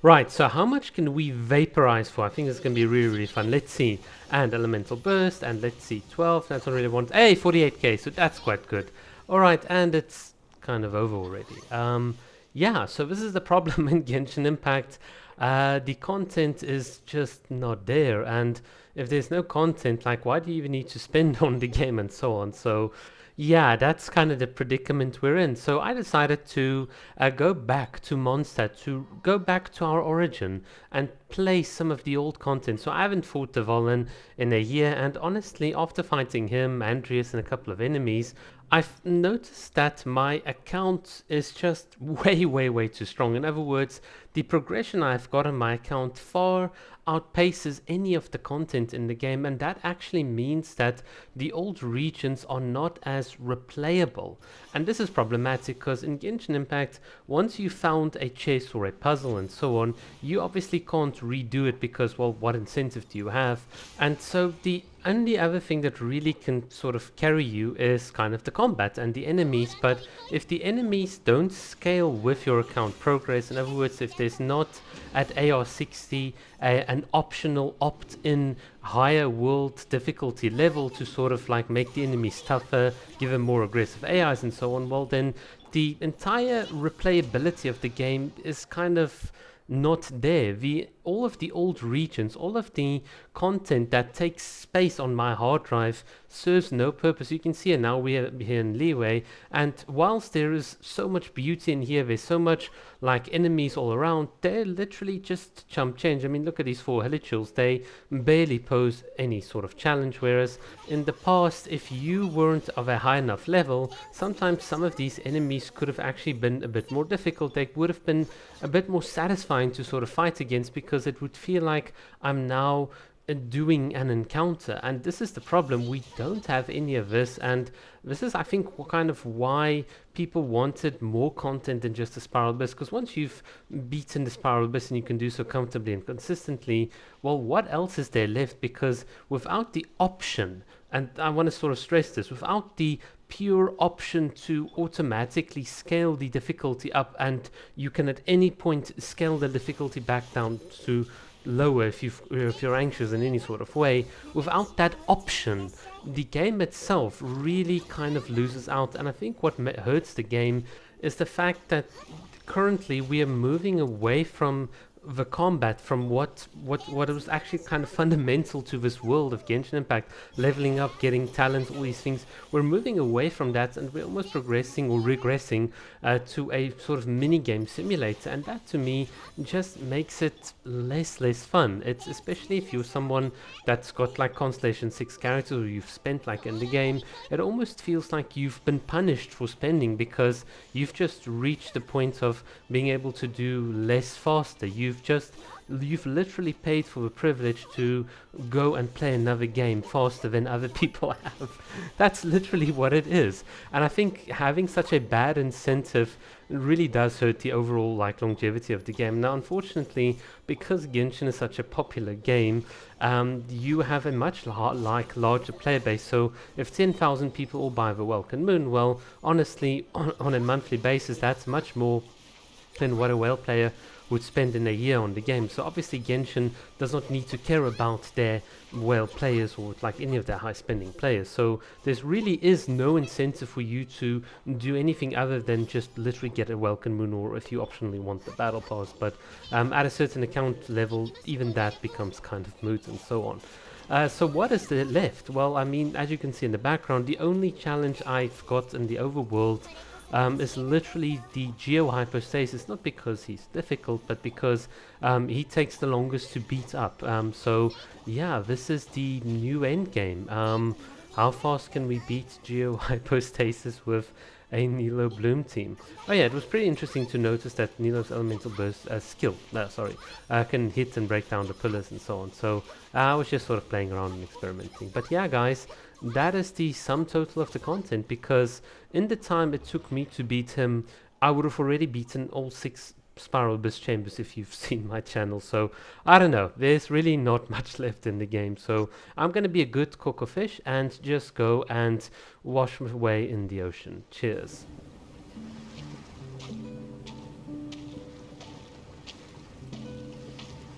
Right, so how much can we vaporize for? I think it's going to be really, really fun. Let's see. And elemental burst, and let's see, 12. That's not really want. Hey, 48k, so that's quite good. All right, and it's kind of over already. Yeah, so this is the problem in Genshin Impact. The content is just not there, and if there's no content, like, why do you even need to spend on the game and so on? So yeah, that's kind of the predicament we're in. So I decided to go back to Mondstadt, to go back to our origin and play some of the old content. So I haven't fought the Volin in a year, and honestly, after fighting him, Andreas, and a couple of enemies, I've noticed that my account is just way, way, way too strong. In other words, the progression I've got on my account far outpaces any of the content in the game, and that actually means that the old regions are not as replayable. And this is problematic because in Genshin Impact, once you found a chest or a puzzle and so on, you obviously can't redo it because, well, what incentive do you have? And so the only other thing that really can sort of carry you is kind of the combat and the enemies. But if the enemies don't scale with your account progress, in other words, if there's not at AR60 an optional opt-in higher world difficulty level to sort of like make the enemies tougher, give them more aggressive AIs and so on, well then the entire replayability of the game is kind of not there. All of the old regions, all of the content that takes space on my hard drive serves no purpose. You can see it now, we're here in Leeway, and whilst there is so much beauty in here, there's so much like enemies all around, they're literally just chump change. I mean, look at these 4 Helichals, they barely pose any sort of challenge, whereas in the past, if you weren't of a high enough level, sometimes some of these enemies could have actually been a bit more difficult. They would have been a bit more satisfying to sort of fight against, because it would feel like I'm now doing an encounter. And this is the problem, we don't have any of this, and this is, I think, kind of why people wanted more content than just the Spiral Abyss, because once you've beaten the Spiral Abyss and you can do so comfortably and consistently, well, what else is there left? Because without the option, and I want to sort of stress this, without the pure option to automatically scale the difficulty up, and you can at any point scale the difficulty back down to lower if you're anxious in any sort of way. Without that option, the game itself really kind of loses out. And I think what hurts the game is the fact that currently we are moving away from the combat, from what was actually kind of fundamental to this world of Genshin Impact, leveling up, getting talents, all these things. We're moving away from that, and we're almost progressing or regressing to a sort of mini game simulator, and that to me just makes it less fun. It's especially if you're someone that's got like Constellation 6 characters, or you've spent like in the game, it almost feels like you've been punished for spending, because you've just reached the point of being able to do less faster. You've literally paid for the privilege to go and play another game faster than other people have. That's literally what it is. And I think having such a bad incentive really does hurt the overall like longevity of the game. Now, unfortunately, because Genshin is such a popular game, you have a much larger player base. So if 10,000 people all buy the Welcome Moon, well, honestly, on a monthly basis, that's much more than what a whale player would spend in a year on the game. So obviously Genshin does not need to care about their whale players or like any of their high spending players. So there's really is no incentive for you to do anything other than just literally get a Welcome Moon, or if you optionally want the battle pass. But at a certain account level, even that becomes kind of moot and so on. So what is there left? Well, I mean, as you can see in the background, the only challenge I've got in the overworld is literally the Geo Hypostasis, not because he's difficult, but because he takes the longest to beat up. So yeah, this is the new end game. How fast can we beat Geo Hypostasis with a Nilo Bloom team? Oh yeah, it was pretty interesting to notice that Nilo's Elemental Burst can hit and break down the pillars and so on. So I was just sort of playing around and experimenting. But yeah, guys, that is the sum total of the content, because in the time it took me to beat him, I would have already beaten all 6 Spiral Abyss chambers if you've seen my channel. So I don't know, there's really not much left in the game. So I'm going to be a good cook of fish and just go and wash away in the ocean. Cheers.